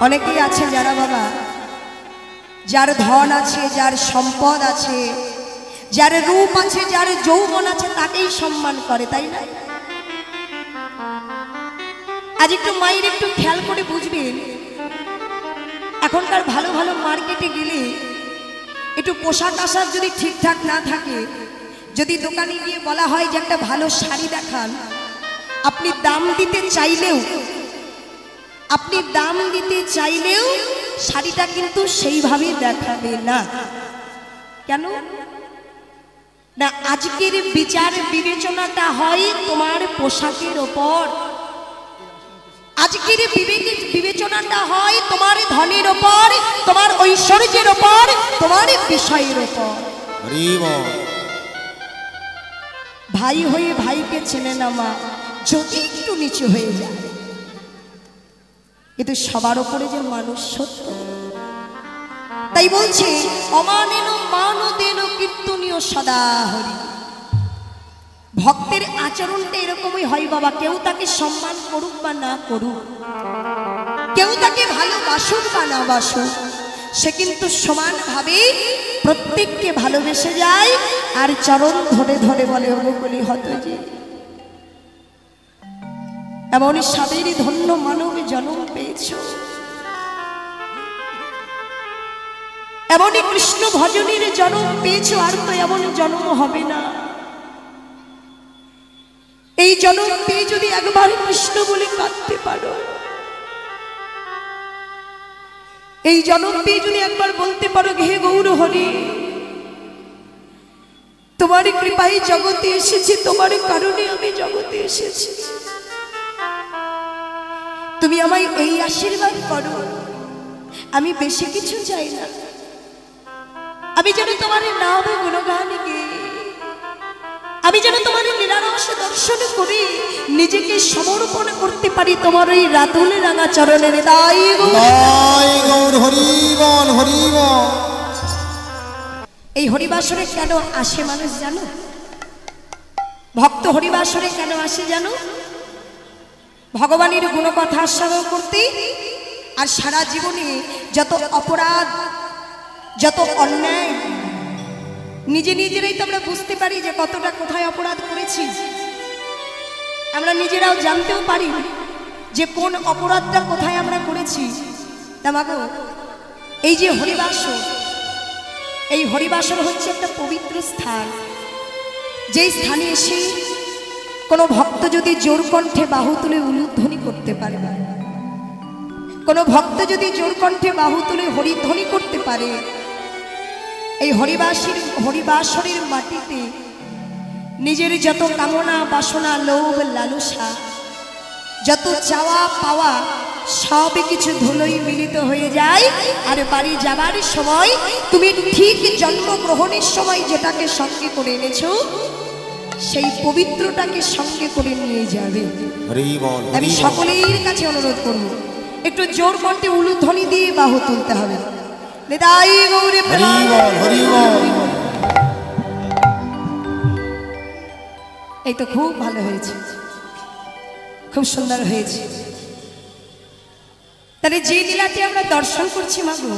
অনেকেই আছে যারা বাবা যার ধন আছে, যার সম্পদ আছে, যার রূপ আছে, যার যৌবন আছে তাকেই সম্মান করে, তাই না? আজ একটু মায়ের একটু খেয়াল করে বুঝবেন, এখনকার ভালো ভালো মার্কেটে গেলে একটু পোশাক আশাক যদি ঠিকঠাক না থাকে, যদি দোকানে গিয়ে বলা হয় যে একটা ভালো শাড়ি দেখান, আপনি দাম দিতে চাইলেও শাড়িটা কিন্তু সেইভাবে দেখাবে না। কেন না? আজকের বিচার বিবেচনাটা হয় তোমার পোশাকের ওপর, আজকের বিবেচনাটা হয় তোমার ধনের ওপর, তোমার ঐশ্বর্যের ওপর, তোমার বিষয়ের ওপর। ভাই হয়ে ভাইকে চেনে না মা, যদি একটু নিচু হয়ে যায়, কিন্তু সবার উপরে যে মানুষ সত্য। তাই বলছে অমানেন মানদেন কীর্তনীয় সদা হরি। ভক্তের আচরণটা এরকমই হয় বাবা, কেউ তাকে সম্মান করুক বা না করুক, কেউ তাকে ভালোবাসুক বা না বাসুক, সে কিন্তু সমানভাবে প্রত্যেককে ভালোবেসে যায় আর চরণ ধরে ধরে বলে ওগুলি হতো যে এমন স্বামীর ধন্য মানব জন্ম পেয়েছ, এমনই কৃষ্ণ ভজনের জন্ম পেয়েছ, আর তো এমন জন্ম হবে না। এই জন্ম পেয়ে যদি একবার কৃষ্ণ বলে কাঁদতে পারো, এই জন্ম পেয়ে যদি একবার বলতে পারো হে গৌর হরি, তোমার কৃপায় জগতে এসেছি, তোমার কারণে আমি জগতে এসেছি, তুমি আমায় এই আশীর্বাদ করো, আমি বেশি কিছু চাই না, আমি যেন তোমার নাম গুণগান গেয়ে, আমি যেন তোমার লীলারস দর্শন করে নিজেকে সমর্পণ করতে পারি তোমার ওই রাতুল রাঙা চরণের। দাই গৌর হরি বল, হরি বল। এই হরিবাসরে কেন আসে মানুষ জানো? ভক্ত হরিবাসরে কেন আসে জানো? ভগবানের গুণকথা আস্বাদন করতে, আর সারা জীবনে যত অপরাধ, যত অন্যায়, নিজেরাই তো আমরা বুঝতে পারি যে কতটা কোথায় অপরাধ করেছি, আমরা নিজেরাও জানতেও পারি যে কোন অপরাধটা কোথায় আমরা করেছি। তা মাগো, এই যে হরিবাসর, এই হরিবাসর হচ্ছে একটা পবিত্র স্থান, যেই স্থানে এসে কোনো ভক্ত যদি জোর কণ্ঠে বাহু তুলে উলুধ্বনি করতে পারে, কোনো ভক্ত যদি জোর কণ্ঠে বাহু তুলে হরিধ্বনি করতে পারে, এই হরিবাসরের মাটিতে নিজের যত কামনা বাসনা, লোভ লালসা, যত চাওয়া পাওয়া সবই কিছু ধুলোই মিলিত হয়ে যায়। আর বাড়ি যাবার সময় তুমি ঠিক জন্মগ্রহণের সময় যেটাকে সঙ্গে করে এনেছো, সেই পবিত্রটাকে সঙ্গে করে নিয়ে যাবে। আমি সকলের কাছে অনুরোধ করব, একটু জোর কণ্ঠে উলুধ্বনি দিয়ে বাহু তুলতে হবে। এই তো খুব ভালো হয়েছে, খুব সুন্দর হয়েছে। তাহলে যে লীলাটি আমরা দর্শন করছি মাগো,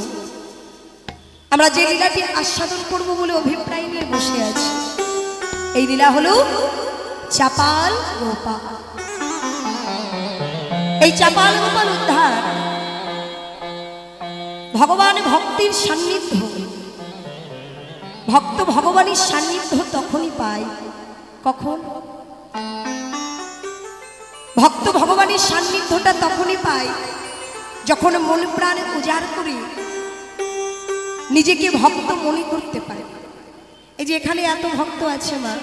আমরা যে লীলাটি আস্বাদন করব বলে অভিপ্রায় নিয়ে বসে আছি, এই লীলা হলো চাপাল গোপাল। এই চাপাল গোপাল উদ্ধার ভগবান ভক্তির সান্নিধ্য, ভক্ত ভগবানের সান্নিধ্য তখনই পায়। কখন? ভক্ত ভগবানের সান্নিধ্যটা তখনই পায় যখন মন প্রাণ উজাড় করে নিজেকে ভক্ত মনে করতে পারে। এই যে এখানে এত ভক্ত আছে মা,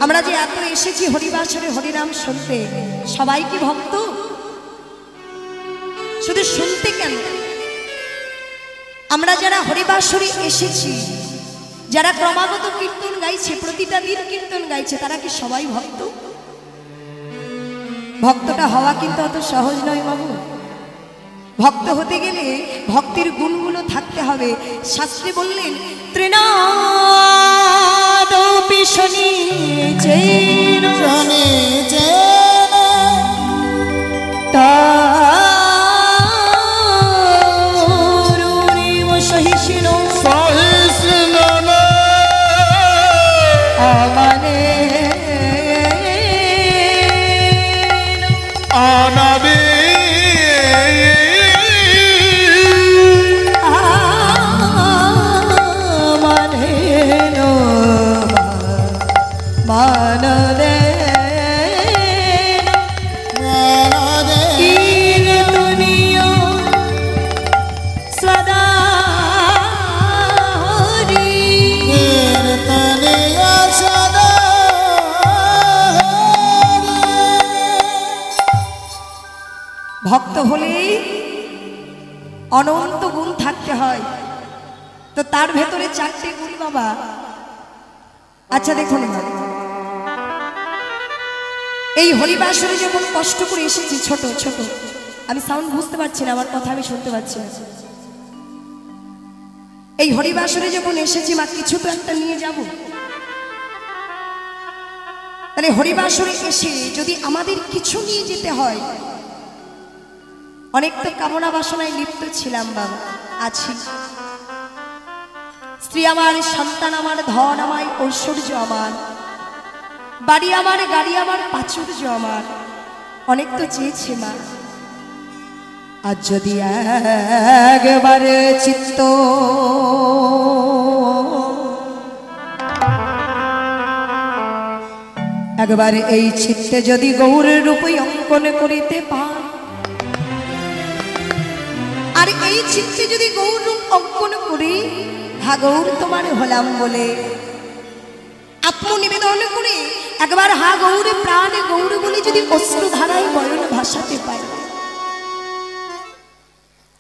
আমরা যে এত এসেছি হরিবাসরে হরিনাম শুনতে, সবাই কি ভক্ত? শুধু শুনতে কেন, আমরা যারা হরিবাসরে এসেছি, যারা ক্রমাগত কীর্তন গাইছে, প্রতিটা দিন কীর্তন গাইছে, তারা কি সবাই ভক্ত? ভক্তটা হওয়া কিন্তু অত সহজ নয় বাবু। ভক্ত হতে গেলে ভক্তির গুণগুলো থাকতে হবে। শাস্ত্রে বললেন ত্রিনাদপি শনিচেন তা ভক্ত হলেই অনন্ত গুণ থাকতে হয়, তো তার ভেতরে 4টে গুণ বাবা। আচ্ছা দেখুন, এই হরিবাসরে যেমন কষ্ট করে এসেছি, ছোট ছোট, আমি সাউন্ড বুঝতে পারছি না, আমার কথা আমি শুনতে পাচ্ছি না। এই হরিবাসরে যখন এসেছি মা, কিছু তো একটা নিয়ে যাব। তাহলে হরিবাসরে এসে যদি আমাদের কিছু নিয়ে যেতে হয়, অনেক তো কামনা বাসনায় লিপ্ত ছিলাম বাবা, আছি। স্ত্রী আমার, সন্তান আমার, ধন আমার, ঐশ্বর্য আমার, বাড়ি আমার, গাড়ি আমার, প্রাচুর্য আমার, অনেক তো চেয়েছে মা। আজ যদি একবার চিত্ত একবার এই চিত্তে যদি গৌরের রূপে অঙ্কন করিতে পার, আর এই চিত্তে যদি গৌর রূপ অঙ্কন করি, হা গৌর তোমার হলাম বলে আত্মনিবেদন করে একবার হা গৌরে প্রাণে গৌর বলে যদি অশ্রু ধারায় বয়ন ভাসাতে পারে,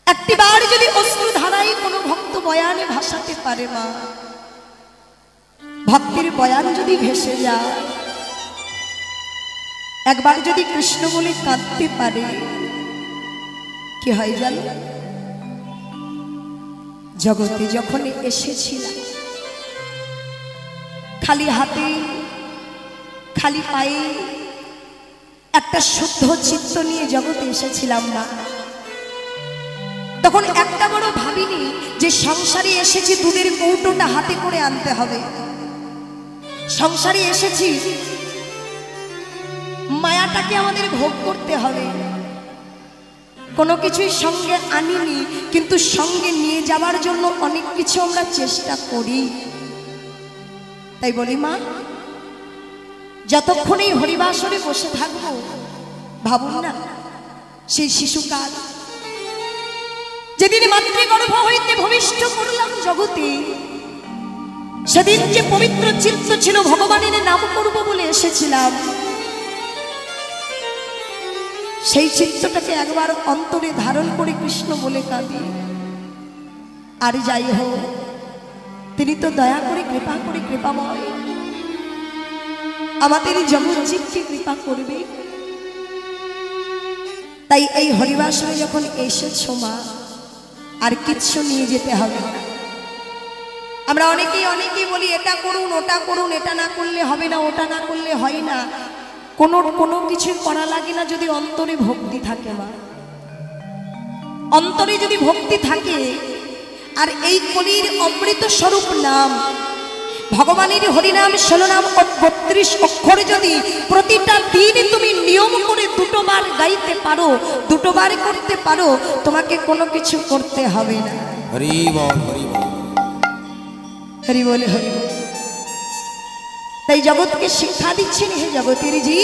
একটিবার যদি অশ্রু ধারায় কোনো ভক্ত বয়ানে ভাসাতে পারে মা, ভক্তির বয়ান যদি ভেসে যায়, একবার যদি কৃষ্ণ বলে কাঁদতে পারে, কি হয় জানো? জগতে যখন এসেছিলাম খালি হাতে খালি পায়ে একটা শুদ্ধ চিত্ত নিয়ে জগতে এসেছিলাম না, তখন একটা বড় ভাবিনি যে সংসারে এসেছি দুধের কৌটোটা হাতে করে আনতে হবে, সংসারে এসেছি মায়াটাকে আমাদের ভোগ করতে হবে। কোনো কিছুই সঙ্গে আনিনি, কিন্তু সঙ্গে নিয়ে যাবার জন্য অনেক কিছু আমরা চেষ্টা করি। তাই বলি মা, যতক্ষণ এই হরিবাসরে বসে থাকবো, ভাবুন না সেই শিশুকাল, যেদিন মাতৃগর্ভ হইতে ভূমিষ্ঠ করলাম জগতে, সেদিন যে পবিত্র চিত্ত ছিল ভগবানের নাম করব বলে এসেছিলাম, সেই চিত্তটাকে একবার অন্তরে ধারণ করে কৃষ্ণ বলে কাঁদি। আর যাই হোক, তিনি তো দয়া করে কৃপা করে কৃপাময় আমাদের জগজ্জীবকে কৃপা করবে। তাই এই হরিবাসরে যখন এসেছো মা, আর কিচ্ছু নিয়ে যেতে হবে না। আমরা অনেকেই বলি এটা করুন ওটা করুন, এটা না করলে হবে না, ওটা না করলে হয় না। কোনো কিছু করা লাগে না যদি অন্তরে ভক্তি থাকে মা। অন্তরে যদি ভক্তি থাকে, আর এই কলির অমৃত স্বরূপ নাম ভগবানের হরিনাম 16 নাম 32 অক্ষর যদি প্রতিটা দিন তুমি নিয়ম করে 2 বার গাইতে পারো, 2 বার করতে পারো, তোমাকে কোনো কিছু করতে হবে না। হরি বল, হরি বল, হরি বল, হরি বল। তাই জগৎকে শিক্ষা দিচ্ছেন, হে জগতের জি,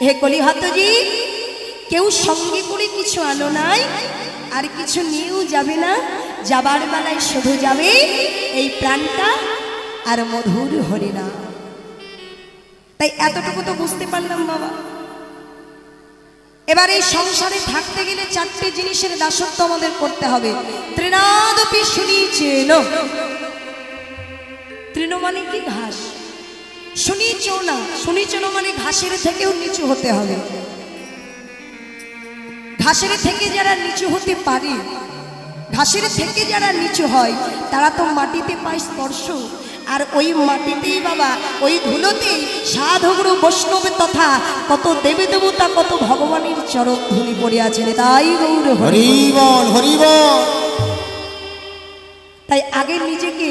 হে কলিহত জি, কেউ সঙ্গে করে কিছু আনো নাই, আর কিছু নিয়েও যাবে না। যাবার বেলায় শুধু যাবে এই প্রাণটা আর মধুর হরিনাম। তাই এতটুকু তো বুঝতে পারলাম বাবা। এবার এই সংসারে থাকতে গেলে 4টে জিনিসের দাসত্ব আমাদের করতে হবে। তৃণাদপি শুনিচেন, তৃণ মানে কি? ঘাস। শুনিচ না, শুনিচন মানে ঘাসের থেকেও নিচু হতে হবে। ঘাসের থেকে যারা নিচু হতে পারে, ঘাসের থেকে যারা নিচু হয়, তারা তো মাটিতে পায় স্পর্শ, আর ওই মাটিতেই বাবা, ওই ধুলোতেই সাধুগুরু বৈষ্ণব তথা কত দেবী দেবতা, কত ভগবানের চরণ ধুলি পড়ে আছেন। তাই গৌর হরি বল, হরি বল। তাই আগে নিজেকে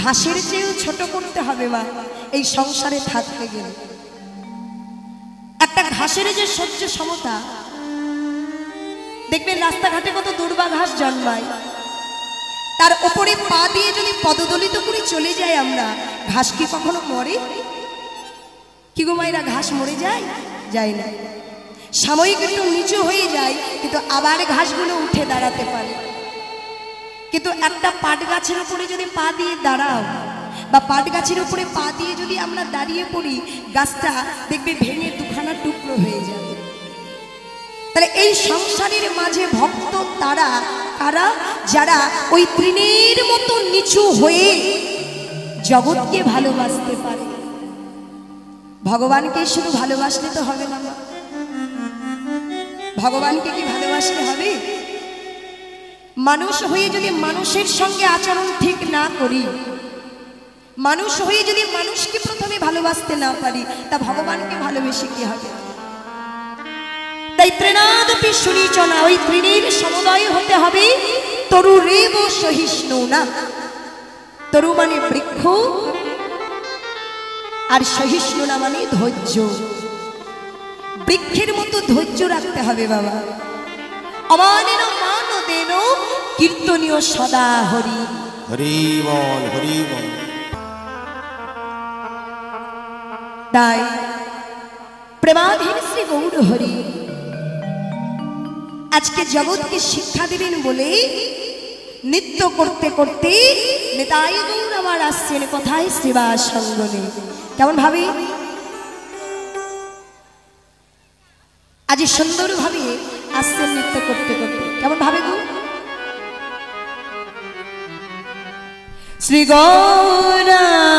ঘাসের চেয়েও ছোট করতে হবে মা, এই সংসারে থাকতে গেলে। একটা ঘাসের যে সহ্য সমতা, দেখবেন রাস্তাঘাটে কত দুর্বা ঘাস জন্মায়, তার উপরে পা দিয়ে যদি পদদলিত করে চলে যায় আমরা, ঘাস কি কখনো মরে? কি গো মায়েরা, ঘাস মরে যায়? যায় না। সাময়িক একটু নিচু হয়ে যায়, কিন্তু আবার ঘাসগুলো উঠে দাঁড়াতে পারে। কিন্তু একটা পাট গাছের উপরে যদি পা দিয়ে দাঁড়াও, বা পাট গাছের উপরে পা দিয়ে যদি আমরা দাঁড়িয়ে পড়ি, গাছটা দেখবে ভেঙে 2খানা টুকরো হয়ে যাবে। তাহলে এই সংসারের মাঝে ভক্ত তারা কারা, যারা ওই তৃণের মতো নিচু হয়ে জগৎকে ভালোবাসতে পারে। ভগবানকে শুধু ভালোবাসলে তো হবে না, ভগবানকে কি ভালোবাসতে হবে? মানুষ হয়ে যদি মানুষের সঙ্গে আচরণ ঠিক না করি, মানুষ হয়ে যদি মানুষকে প্রথমে ভালোবাসতে না পারি, তা ভগবানকে ভালোবেসে কি হবে? তাই তৃণাদপি সুনিচনা, ওই তৃণের সমুদয় হতে হবে তরুরেব সহিষ্ণু না। তরু মানে বৃক্ষ, আর সহিষ্ণু না মানে ধৈর্য। বৃক্ষের মতো ধৈর্য রাখতে হবে বাবা। অমানেন মানদেন কীর্তনীয় সদা হরি। হরি বল, হরি বল। তাই প্রেমাধীন শ্রী গৌর হরি আজকে জগৎকে শিক্ষা দিবেন বলে নৃত্য করতে করতে নিতাই গৌর আমার আসছেন কোথায়? শ্রীবাস সঙ্গনে। কেমন ভাবে আজ সুন্দর ভাবে আসছেন নৃত্য করতে করতে, কেমন ভাবে গো? শ্রী গৌরাঙ্গ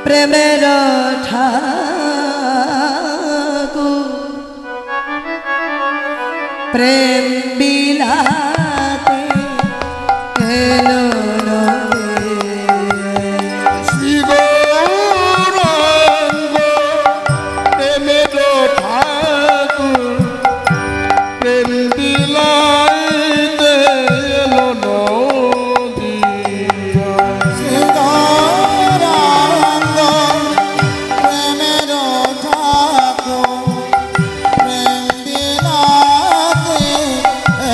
প্রেমের ঠাকুর, প্রেম বিলাতে এলো শ্রী গৌরাঙ্গ প্রেমের ঠাকুর, প্রেম বিলাইতে এলো নদিয়া। শ্রী গৌরাঙ্গ প্রেমের ঠাকুর, প্রেম বিলাইতে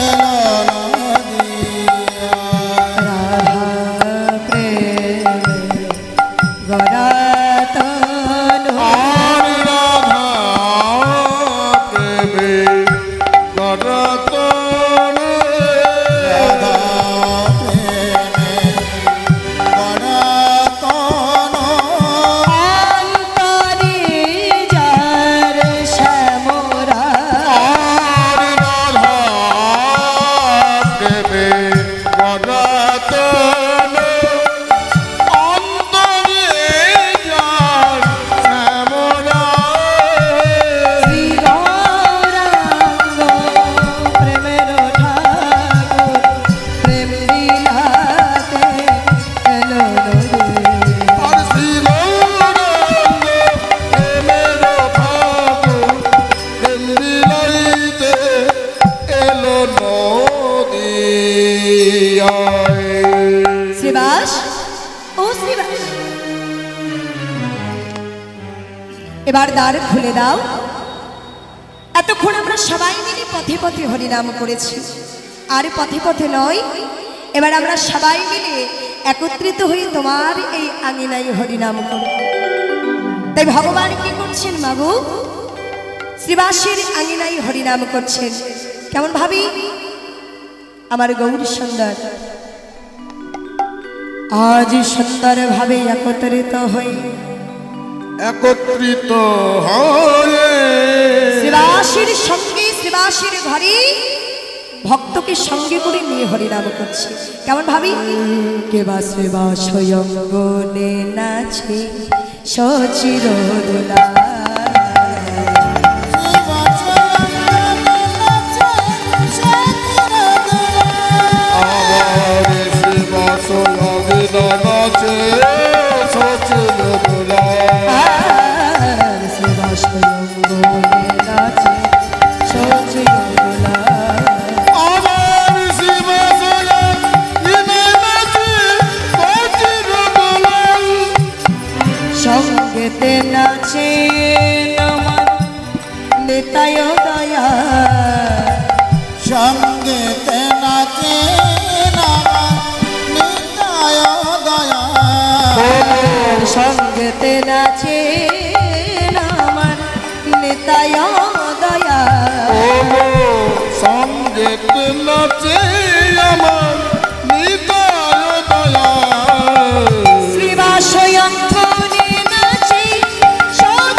এলো নদিয়া। রাধা প্রেম গরাতন আর রাধা প্রেমে গরাতন, রাধা প্রেমে গরাতন, অন্তরে যার শ্যামরা আর রাধা প্রেমে গরাতন, অন্তরে যার শ্যামরা। শ্রী গৌরাঙ্গ প্রেমের ঠাকুর, প্রেম বিলাতে এলো নদিয়া। আর শ্রী গৌরাঙ্গ প্রেমের ঠাকুর, প্রেম বিলাইতে এলো নদিয়ায়। শ্রীবাস, ও শ্রীবাস, এবার দ্বার খুলে দাও। এতক্ষণ আমরা সবাই মিলে পথে পথে হরিনাম করেছি, আর পথে পথে নয়, এবার আমরা সবাই মিলে একত্রিত হয়ে তোমার এই আঙিনায় হরিনাম করব। তাই ভগবান কি করছেন মাগো? শ্রীবাসের আঙিনায় হরিনাম করছেন। কেমন ভাবি আমার গৌর সুন্দর আজ সুন্দর ভাবে একত্রিত হয়ে একত্রিত হয়ে শ্রীবাসের সঙ্গে শ্রীবাসের ঘরে ভক্তকে সঙ্গে করে নিয়ে হরিনাম করছে। কেমন ভাবি? কেবা শ্রীবাস অঙ্গনে নাচে সচির দোলা, আমার শ্রীবাস নাচে সচির দোলা, শ্রীবাস অঙ্গনে নাচে সচির দোলা, আমার শ্রীবাস নাচে সচির দোলা, সঙ্গেতে নাচে আমার নিতায় দয়া, সঙ্গেতে নাচে নিতায় দয়া, সঙ্গেতে নাচে আমার নিতায় দয়া, সঙ্গেতে নাচে আমার নিতায় দয়া। শ্রীবাস অঙ্গনে নাচে সচির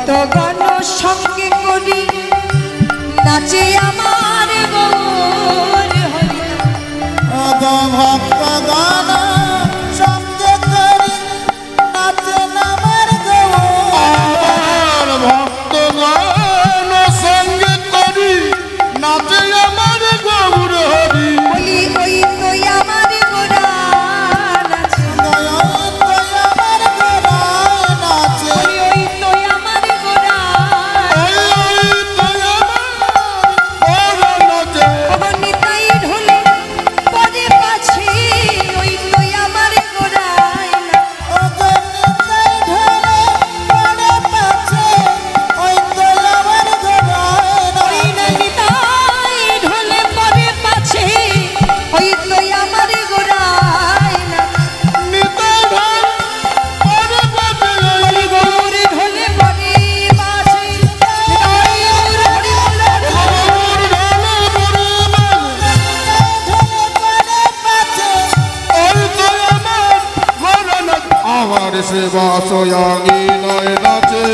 ভক্তগণ সঙ্গে করি নাচে আমার গৌর হরি। ভক্ত গান সঙ্গে করি নাচে আমার গৌর। ভক্ত গান সঙ্গে করি নাচে আমার গৌর হরি। বলি ওই তো আমার গোরা নাচে, আমার গোরা নাচে। বলি ওই তো আমার গোরা অবনীতাই ঢোলে পরে পাছে, ওই তো আমার গোরায় না। ওই না নিতাই ঢোলে পরে পাছে, ওই তো আমার গোরায় না। বলি গৌর ঢোলে পরে পাছে, নিতাই গৌর হরি বল হরি। আমার সেবা সয়াঙ্গী নয় নাচে।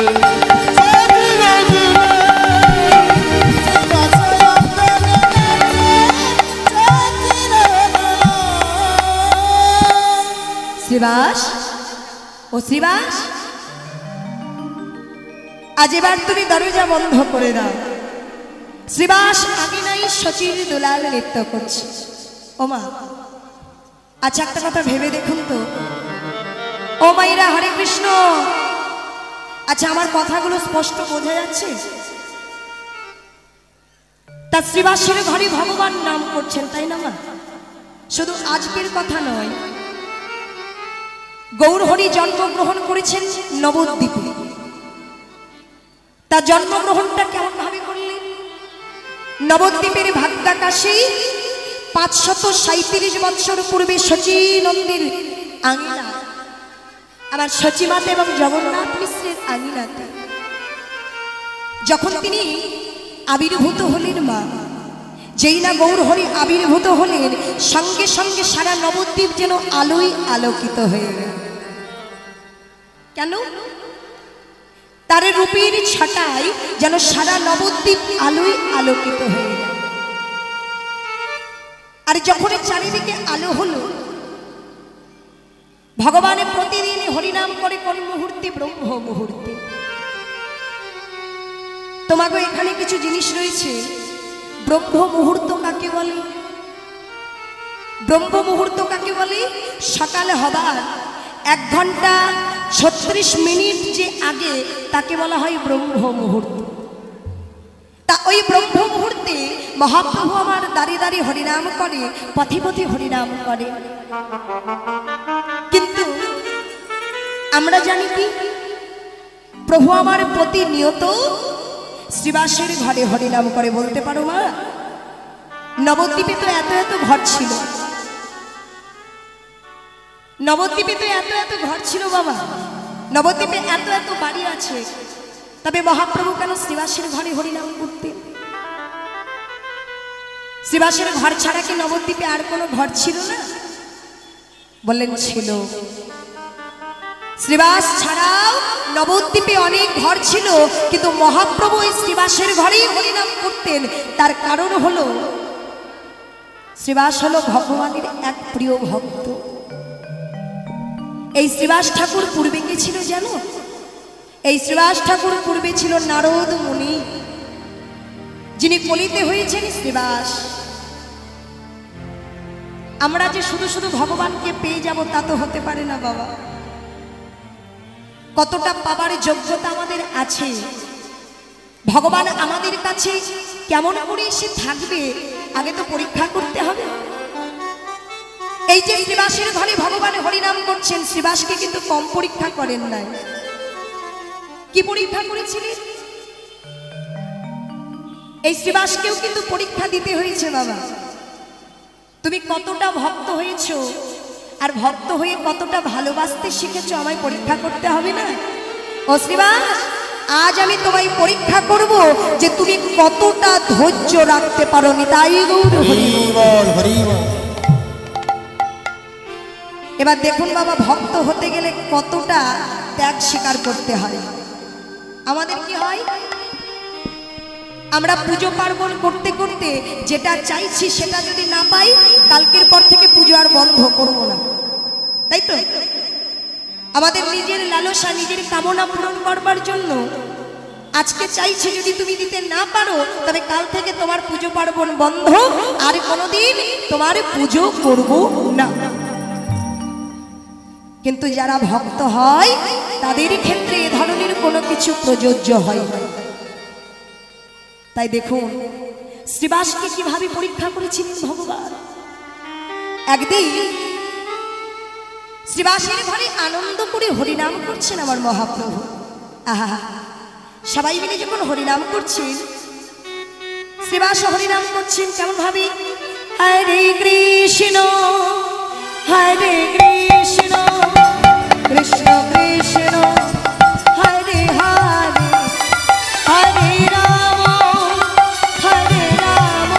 শ্রীবাস, ও শ্রীবাস, আজ এবার তুমি দরজা বন্ধ করে দাও। শ্রীবাস আগে নাই শচীর দুলাল নৃত্য করছে। ওমা, আচ্ছা একটা কথা ভেবে দেখুন তো, ও মাইরা হরে কৃষ্ণ, আচ্ছা আমার কথাগুলো স্পষ্ট বোঝা যাচ্ছে? তা শ্রীবাসের ঘরে ভগবান নাম করছেন, তাই না মা? শুধু আজকের কথা নয়, গৌরহরি জন্মগ্রহণ করেছেন নবদ্বীপে। তার জন্মগ্রহণটা কেমন ভাবে করলেন? নবদ্বীপের ভাগ্যাকাশে 537 বৎসর পূর্বে শচী নন্দীর আঙিনা, আমার শচীমাতা এবং জগন্নাথ মিশ্রের আঙিনাতে যখন তিনি আবির্ভূত হলেন মা, যেই না গৌরহরি আবির্ভূত হলেন, সঙ্গে সঙ্গে সারা নবদ্বীপ যেন আলোয় আলোকিত হয়ে গেল। কেন? তার রূপের ছাটায় যেন সারা নবদ্বীপ আলোয় আলোকিত হয়ে গেল। আর যখন চারিদিকে আলো হলো, ভগবানের প্রতিদিন হরিনাম করে কোন মুহূর্তে? ব্রহ্ম মুহূর্তে। তোমাকে এখানে কিছু জিনিস রয়েছে। ব্রহ্ম মুহূর্ত কাকে বলে? ব্রহ্ম মুহূর্ত কাকে বলে? সকালে হবার 1 ঘন্টা 36 মিনিট যে আগে, তাকে বলা হয় ব্রহ্ম মুহূর্ত। তা ওই ব্রহ্ম মুহূর্তে মহাপ্রভু আমার দাঁড়িয়ে দাঁড়িয়ে হরিনাম করে, পথে পথে হরিনাম করে। কিন্তু আমরা জানি কি, প্রভু আমার প্রতিনিয়ত শ্রীবাসের ঘরে হরিনাম করে। বলতে পারো মা, নবদ্বীপে তো এত এত ঘর ছিল, নবদ্বীপে তো এত এত ঘর ছিল বাবা, নবদ্বীপে এত এত বাড়ি আছে, তবে মহাপ্রভু কেন শ্রীবাসের ঘরে হরিনাম করতেন? শ্রীবাসের ঘর ছাড়া কি নবদ্বীপে আর কোনো ঘর ছিল না? বললেন ছিল। শ্রীবাস ছাড়াও নবদ্বীপে অনেক ঘর ছিল, কিন্তু মহাপ্রভু এই শ্রীবাসের ঘরেই হরিনাম করতেন। তার কারণ হলো, শ্রীবাস হলো ভগবানের এক প্রিয় ভক্ত। এই শ্রীবাস ঠাকুর পূর্বে কে ছিল জানো? এই শ্রীবাস ঠাকুর পূর্বে ছিল নারদ মুনি, যিনি কলিতে হয়েছেন শ্রীবাস। আমরা যে শুধু শুধু ভগবানকে পেয়ে যাব তা তো হতে পারে না বাবা। কতটা পাবার যোগ্যতা আমাদের আছে, ভগবান আমাদের কাছে কেমন করে এসে থাকবে, আগে তো পরীক্ষা করতে হবে। এই যে শ্রীবাসের ঘরে ভগবান হরিনাম করছেন, শ্রীবাসকে কিন্তু কম পরীক্ষা করেন নাই। কি পরীক্ষা করেছিলেন? এই শ্রীবাসকেও কিন্তু পরীক্ষা দিতে হয়েছে বাবা। তুমি কতটা ভক্ত হয়েছো, আর ভক্ত হয়ে কতটা ভালোবাসতে শিখেছো, আমায় পরীক্ষা করতে হবে না? ও শ্রীবাস, আজ আমি তোমায় পরীক্ষা করব যে তুমি কতটা ধৈর্য রাখতে পারো। নিতাই গৌর হরি বল, হরি বল। এবার দেখুন বাবা, ভক্ত হতে গেলে কতটা ত্যাগ স্বীকার করতে হয়। আমাদের কি হয়, আমরা পুজো পার্বণ করতে করতে যেটা চাইছি সেটা যদি না পাই, কালকের পর থেকে পুজো আর বন্ধ করব না, তাই তো? আমাদের নিজের লালসা, নিজের কামনা পূরণ করবার জন্য আজকে চাইছে, যদি তুমি দিতে না পারো তবে কাল থেকে তোমার পুজো পার্বণ বন্ধ, আর কোনোদিন তোমার পুজো করব না। কিন্তু যারা ভক্ত হয় তাদের ক্ষেত্রে এ ধরনের কোনো কিছু প্রযোজ্য হয় না। তাই দেখুন শ্রীবাসকে কিভাবে পরীক্ষা করেছিলেন ভগবান। একদিন শ্রীবাসের ঘরে আনন্দ করে হরিনাম করছেন আমার মহাপ্রভু। আহা, সবাই মিলে যখন হরিনাম করছেন, শ্রীবাস হরিনাম করছেন কেমন ভাবে, হরে কৃষ্ণ হরে কৃষ্ণ কৃষ্ণ কৃষ্ণ হরে হরে হরে রাম হরে রাম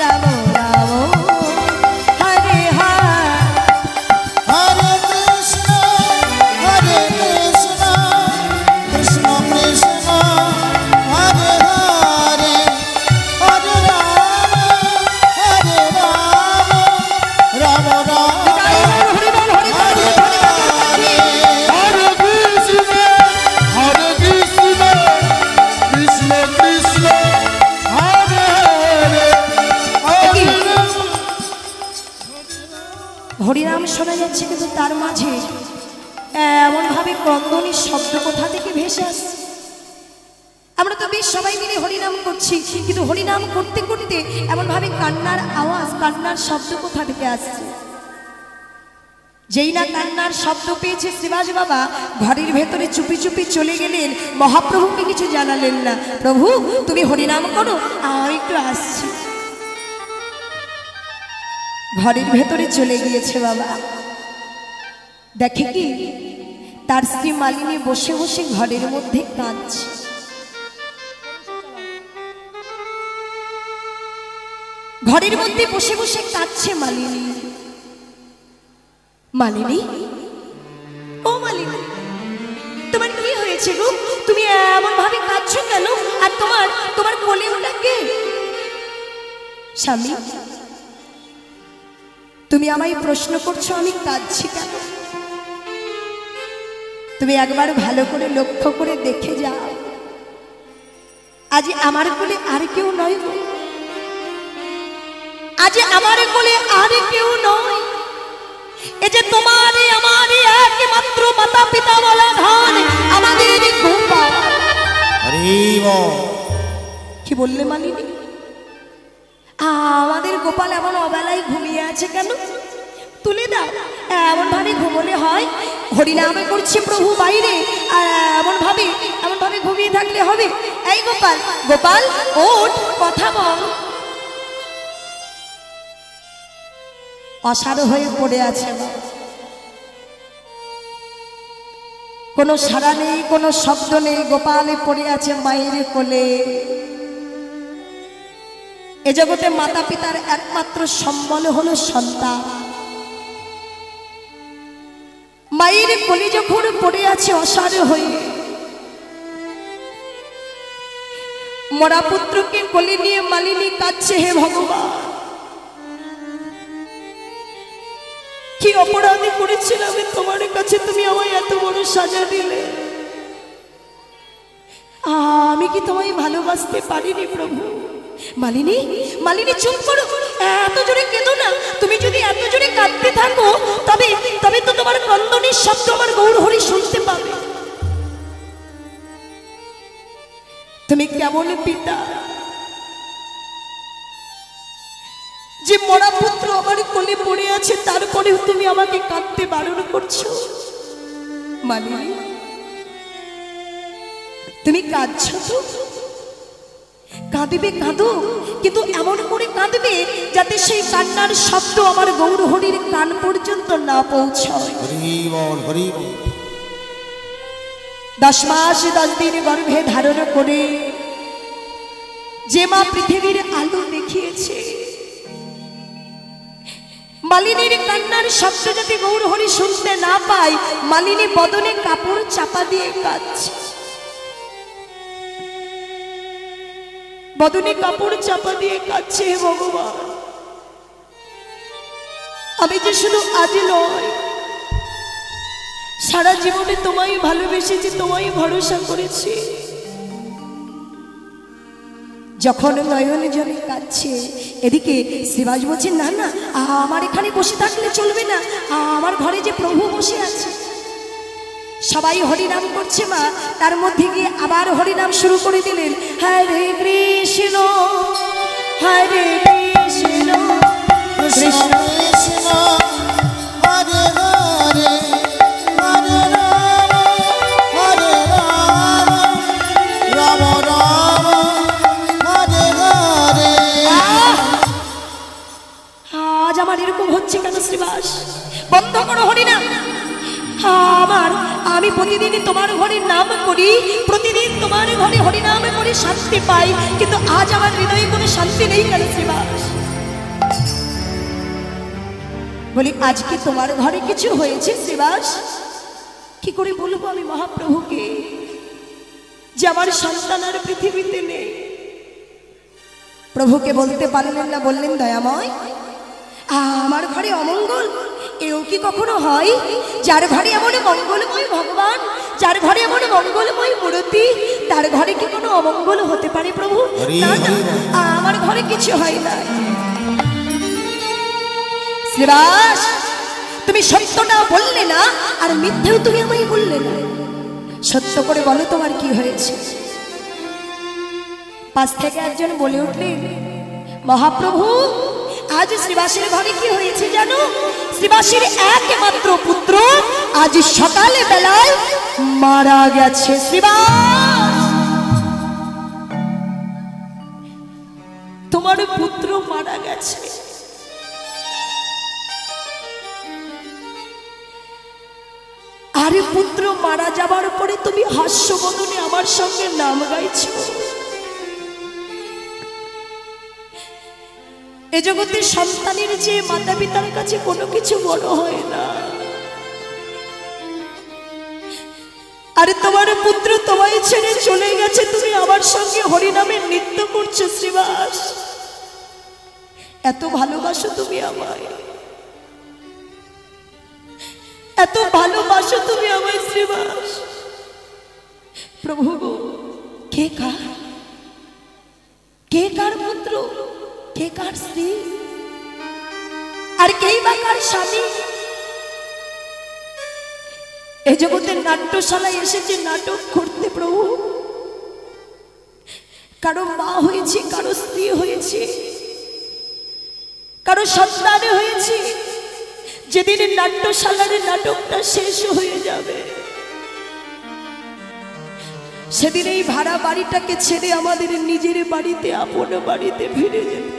রাম রাম হরে হরে। হরে কৃষ্ণ কৃষ্ণ কৃষ্ণ হরে হরে হরে রাম রাম রাম হরিনাম শোনা যাচ্ছে, কিন্তু তার মাঝে এমন ভাবে ক্রন্দনের শব্দ কোথা থেকে ভেসে আসছে। আমরা তো বেশ সবাই মিলে হরিনাম করছি, কিন্তু হরিনাম করতে করতে এমন ভাবে কান্নার আওয়াজ, কান্নার শব্দ কোথা থেকে আসছে। যেই না কান্নার শব্দ পেয়েছে শ্রীবাস বাবা ঘরের ভেতরে চুপি চুপি চলে গেলেন, মহাপ্রভুকে কিছু জানালেন না। প্রভু তুমি হরিনাম করো, আমি একটু আসছি। ঘরের ভেতরে চলে গিয়েছে বাবা, দেখে কি তার স্ত্রী মালিনী বসে বসে ঘরের মধ্যে কাঁদছে। ঘরের মধ্যে বসে বসে কাঁদছে মালিনী। মালিনী, ও মালিনী, তোমার কি হয়েছে গো? তুমি এমন ভাবে কাঁদছো কেন? আর তোমার কোলে ওটা কে? স্বামী, তুমি আমায় প্রশ্ন করছো আমি কাঁদছি কেন? তুমি একবার ভালো করে লক্ষ্য করে দেখে যাও, আজ আমার কোলে আর কেউ নয়, আজ আমার কোলে আর কেউ নয়। এই যে তোমার আমার একমাত্র মাতা পিতা বলা ধন আমাদের গোপাল। কি বললে মালিনী? আমাদের গোপাল এমন অবেলায় ঘুমিয়ে আছে কেন? তুলে দাও। এমন ভাবে ঘুমোলে হয়? হরিনামে করছে প্রভু বাইরে, আর এমন ভাবে ঘুমিয়ে থাকলে হবে? এই গোপাল, গোপাল ওঠ, কথা বল। অসাড় হয়ে পড়ে আছে, কোনো সাড়া নেই, কোনো শব্দ নেই। গোপালে পড়ে আছে মায়ের কোলে। এ জগতে মাতা পিতার একমাত্র সম্বল হলো সন্তান। মায়ের কোলে যখন পড়ে আছে অসাড় হয়ে, মরা পুত্রকে কোলে নিয়ে মালিনী কাঁদছে। হে ভগবান, কি অপরাধী করেছিলাম আমি তোমার কাছে, তুমি আমায় এত বড় সাজা দিলে। আমি কি তোমায় ভালোবাসতে পারিনি প্রভু? মালিনী, মালিনী চুপ করো, এত জোরে কেঁদো না। তুমি যদি এত জোরে কাঁদতে থাকো তবে তো তোমার ক্রন্দনের শব্দ আমার গৌর হরি শুনতে পাবে। তুমি কেমন পিতা যে মরা পুত্র আমার কোলে পড়ে আছে, তারপরেও তুমি আমাকে কাঁদতে বারণ করছো। মালিনী, তুমি কাঁদছো তো? কাঁদবে কাঁদো, কিন্তু এমন করে কাঁদবে যাতে সেই কান্নার শব্দ আমার গৌর হরির কান পর্যন্ত না পৌঁছায়। 10 মাস 10 দিন গর্ভে ধারণ করে যে মা পৃথিবীর আলো দেখিয়েছে, মালিনীর কান্নার শব্দ যাতে গৌর হরি শুনতে না পায়, মালিনী বদনে কাপড় চাপা দিয়ে কাঁদছে। বদনে কাপড় চাপা দিয়ে কাঁদছে। হে ভগবান, আমি যে শুধু আজ নয়, সারা জীবনে তোমায় ভালোবেসেছি, তোমায় ভরসা করেছি। যখন নয়নে জলে কাঁদছে, এদিকে শ্রীবাস বলছে না না, আমার এখানে বসে থাকলে চলবে না, আমার ঘরে যে প্রভু বসে আছে। সবাই হরিনাম করছে মা, তার মধ্যে গিয়ে আবার হরিনাম শুরু করে দিলেন। হরে কৃষ্ণ হরে কৃষ্ণ কৃষ্ণ কৃষ্ণ হরে হরে হরে রাম হরে রাম রাম রাম হরে হরে। আজ আমার এরকম হচ্ছে কেন শ্রীবাস? বন্ধ করো হরিনাম। আমি প্রতিদিন তোমার ঘরে নাম করি, প্রতিদিন তোমার ঘরে হরিনাম করে শান্তি পাই, কিন্তু আজ আমার হৃদয়ে কোনো শান্তি নেই কেন শ্রীবাস? বলি আজকে তোমার ঘরে কিছু হয়েছে শ্রীবাস? কি করে বলবো আমি মহাপ্রভুকে যে আমার সন্তান আর পৃথিবীতে নেই? প্রভুকে বলতে পারলেন না, বললেন দয়াময় আমার ঘরে অমঙ্গল, এও কি কখনো হয়? যার ঘরে এমন মঙ্গলময় ভগবান, যার ঘরে এমন মঙ্গলময় মূর্তি, তার ঘরে কি কোনো অমঙ্গল হতে পারে প্রভু? না না, আমার ঘরে কিছু হয় না। শ্রীবাস, তুমি সত্যটা বললে না, আর মিথ্যেও তুমি আমায় বললে না। সত্য করে বলো তোমার কি হয়েছে? পাশ থেকে একজন বলে উঠলেন, মহাপ্রভু আজ শ্রীবাসের ঘরে কি হয়েছে জানো? শ্রীবাসের একমাত্র পুত্র আজ সকালে বেলায় মারা গেছে। শ্রীবাস, তোমার পুত্র মারা গেছে। আরে পুত্র মারা যাবার পরে তুমি হাস্যবদনে আমার সঙ্গে নাম গাইছো। এ জগতে সন্তানের যে মাতা পিতার কাছে কোনো কিছু বড় হয় না। আরে তোমার পুত্র তোমায় ছেড়ে চলে গেছে, তুমি আমার সঙ্গে হরিনামের নৃত্য করছো। শ্রীবাস, এত ভালোবাসো তুমি আমায়, এত ভালোবাসো তুমি আমায় শ্রীবাস। প্রভু কে কার, কে কার পুত্র, কে কার স্ত্রী, আর কেই বা কার স্বামী? এই জগতের নাট্যশালায় এসেছে নাটক করতে প্রভু। কারো মা হয়েছে, কারো স্ত্রী হয়েছে, কারো সন্তান হয়েছে। যেদিন নাট্যশালার নাটকটা শেষ হয়ে যাবে, সেদিন এই ভাড়া বাড়িটাকে ছেড়ে আমাদের নিজের বাড়িতে, আপন বাড়িতে ফিরে যেত।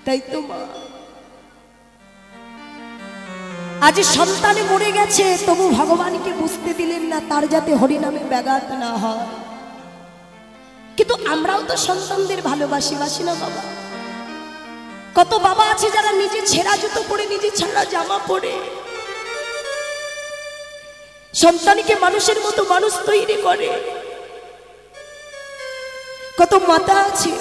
তাই তো মা, আজ সন্তানে মরে গেছে, তবু ভগবানকে বুঝতে দিলেন না তার যাতে হরিনামে ব্যাঘাত না হয়। কিন্তু আমরাও তো সন্তানদের ভালোবাসি, বাসি না বাবা? কত বাবা আছে যারা নিজে ছেঁড়া জুতো পরে, নিজে ছেঁড়া জামা পরে সন্তানকে মানুষের মতো মানুষ তৈরি করে। কত মাতা আছে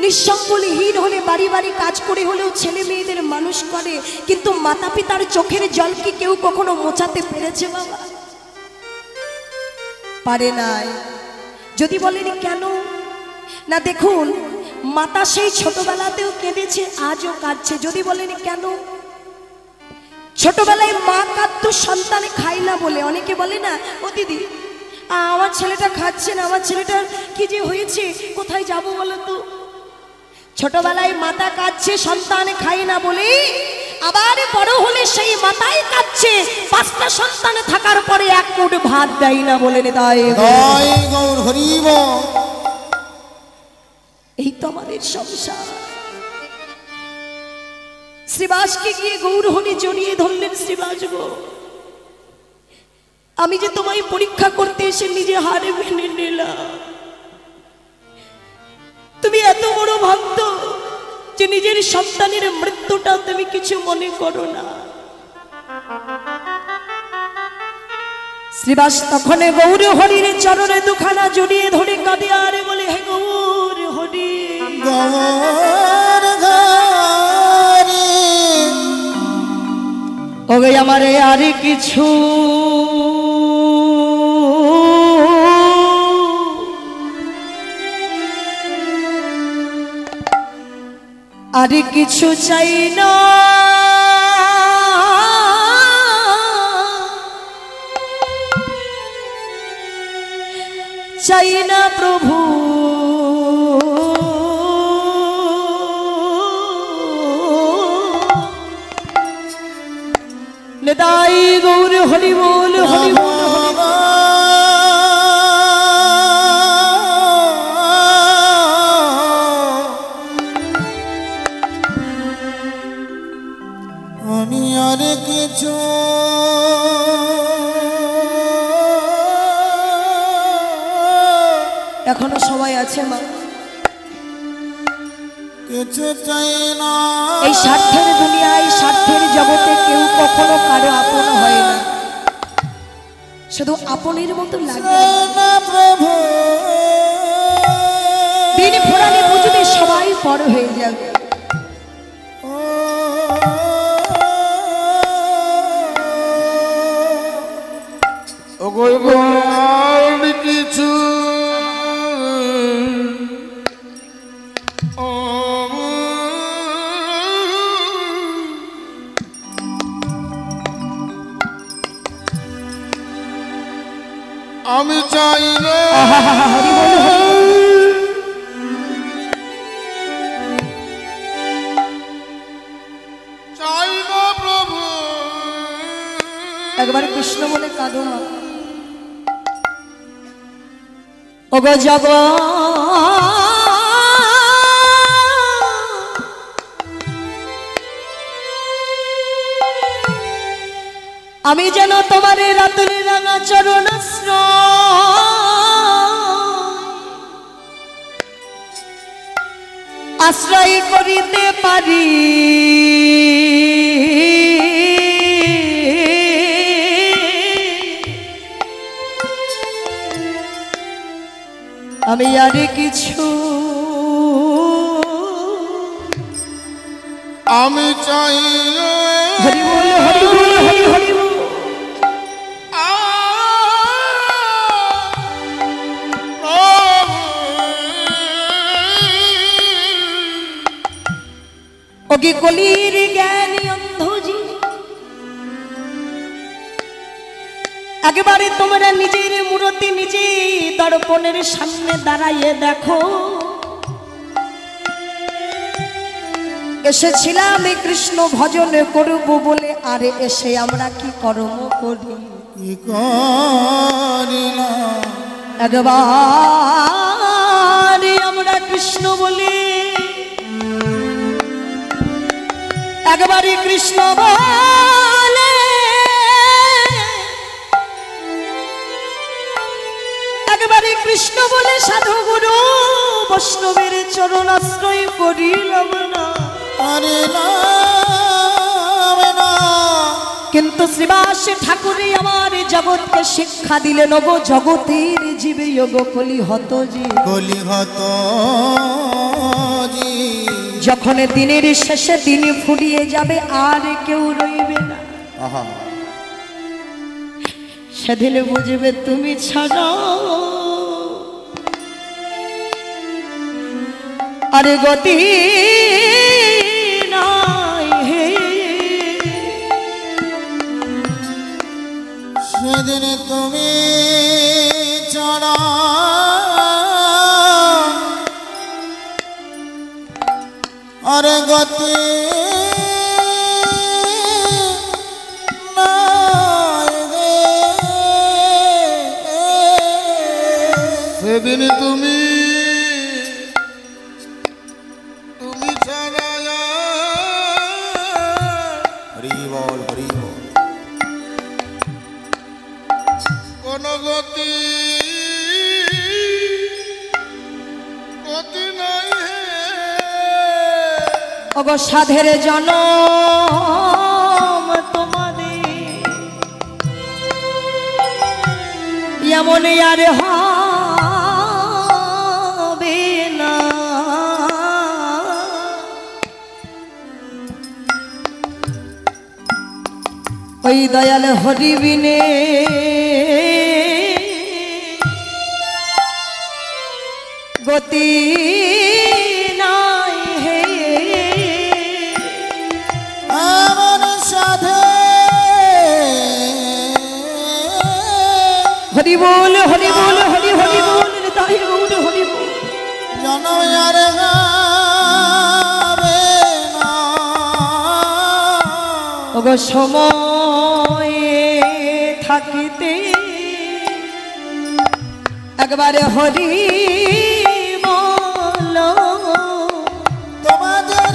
নিঃসম্বলহীন হলে বাড়ি বাড়ি কাজ করে হলেও ছেলে মেয়েদের মানুষ করে, কিন্তু মাতা পিতার চোখের জল কি কেউ কখনো মোছাতে পেরেছে বাবা? পারে নাই। যদি বলেন কেন না, দেখুন মাতা সেই ছোটবেলাতেও কেঁদেছে, আজও কাঁদছে। যদি বলেন কেন? ছোটবেলায় মা কাঁদতো সন্তানে খায় না বলে। অনেকে বলে না, ও দিদি আমার ছেলেটা খাচ্ছে না, আমার ছেলেটার কি যে হয়েছে, কোথায় যাবো বলো তো? ছোটবেলায় মাতা কাঁদছে সন্তানে খায় না বলে, আবার বড় হলে সেই মাতাই কাঁদছে 5টা সন্তান থাকার পরে এক মুঠ ভাত দেয় না বলে। তাই গৌর হরিব, এই তো আমাদের সংসার। শ্রীবাসকে গিয়ে গৌর হরি জড়িয়ে ধরলেন। শ্রীবাস গো, আমি যে তোমায় পরীক্ষা করতে এসে নিজে হারে মেনে নিলাম। তুমি এত বড় ভক্ত যে নিজের সন্তানের মৃত্যুটা তুমি কিছু মনে করো না। শ্রীবাস তখন গৌর হরির চরণে দুখানা জড়িয়ে ধরে কাঁদে আর বলে, হে গৌর হরি, গৌর হরি ওগে আমারে আর কিছু আর কিছু চাই না, চাই না প্রভু, নিতাই গৌর হরি বল, হরি বল, হরি বল। আমি আর কিছু এখনো সময় আছে মা, কিছু চাই না। এই স্বার্থের দুনিয়ায়, স্বার্থের জগতে কেউ কখনো কারো আপন হয় না, শুধু আপনের মতো লাগে। প্রভু দিন ফুরালে বুঝবে সবাই পর হয়ে যাবে। কিছু আমি চাই না, হরি বল, হরি বল। চাই না প্রভু, একবার কৃষ্ণ বলে কাঁদো মা। ওগো জগৎ আমি যেন তোমার রাতুল রাঙা চরণ আশ্রয় করিতে পারি, আমি আর কিছু আমি চাই না। হরি বল, হরি বল, হরি হরি বল। ওকে কলির জ্ঞানী অন্ধজি, একেবারে তোমরা নিজের মূর্তি নিজে দর্পণের সামনে দাঁড়াইয়ে দেখো। এসেছিলাম এই কৃষ্ণ ভজন করব বলে, আরে এসে আমরা কি কর্ম করি, কি করি না। একবার আমরা কৃষ্ণ বলি, একবারই কৃষ্ণ বলে, একবারই কৃষ্ণ বলে সাধু গুরু বৈষ্ণবের চরণ আশ্রয় করিলাম না, আরে নাম না। কিন্তু শ্রীবাস ঠাকুরই আমার জগৎকে শিক্ষা দিলেন, গো জগতের জীবে যোগ কলি হত জি, কলি হত জি। যখন দিনের শেষে দিন ফুরিয়ে যাবে আর কেউ রইবে না, আহা সেদিন বুঝবে তুমি ছাড়া আরে গতি নাই হে। সেদিন তুমি ছাড়া আরে গতি নাই রে। সেদিন তুমি ছাড়া হরি বল, হরি বল। কোন গতি গতি নাই হে। অগ সাধের জনম তোমাদের এমন আর হবে না। ওই দয়াল হরি বিনে গতি নাই হে। এমন সাধে হরি বল হরি বল হরি হরি বল তাই বল হরি বল। জনম আর হবে না। ওগো সময়ে থাকিতে একবারে হরি বল। তোমাদের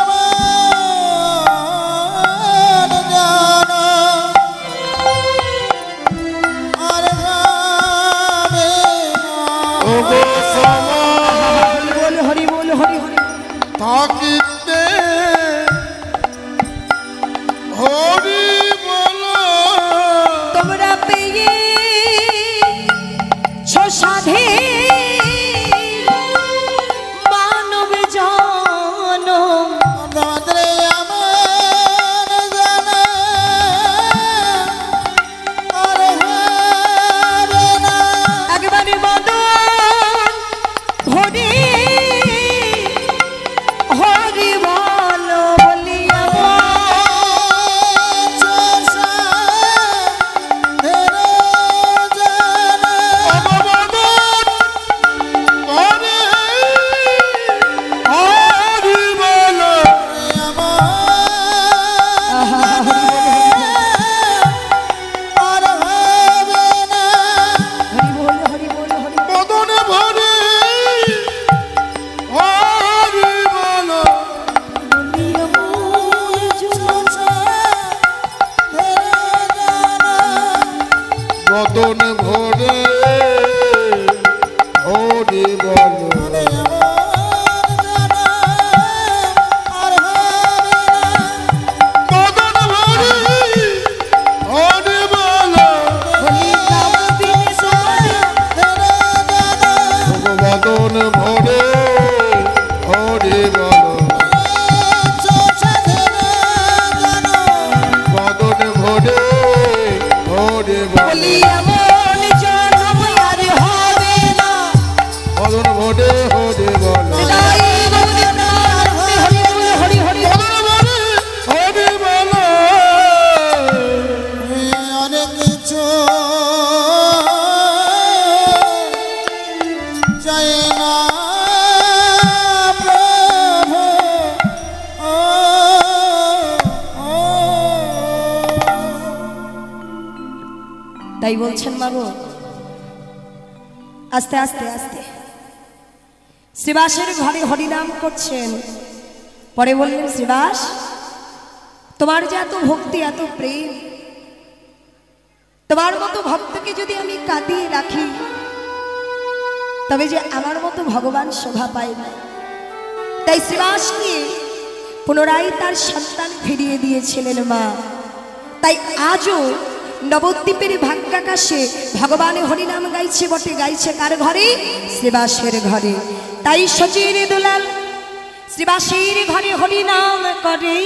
আমার জানা আর হবে না। ওগো সময় বল হরি বল হরি হরি। থাকিতে হরি বলো। তোমরা পেয়ে সাধে মানব জন তোমাদের আমার জানা আর হবে না। একবারে বদন হরি হরি বল বলিয়া বদন ভরে হরি বলো। বদন ভরে হরি বলো। বদন ভরে হরি বলো। বদন ভরে হরি বলো। বদন ভরে হরি বলো। হরি বলো। অনেক কিছু চাই না প্রভু। তাই বলছেন মাগো। আস্তে আস্তে আস্তে শ্রীবাসের ঘরে হরিনাম করছেন। পরে বললেন শ্রীবাস তোমার যে এত ভক্তি এত প্রেম, তোমার মতো ভক্তকে যদি আমি কাঁদিয়ে রাখি তবে যে আমার মতো ভগবান শোভা পায় না। তাই শ্রীবাসকে পুনরায় তার সন্তান ফিরিয়ে দিয়েছিলেন মা। তাই আজও নবদ্বীপের ভাগ্যাকাশে ভগবান হরিনাম গাইছে বটে, গাইছে কার ঘরে? শ্রীবাসের ঘরে। তাই সচির দুলাল শ্রীবাসের ঘরে হরিনাম করে।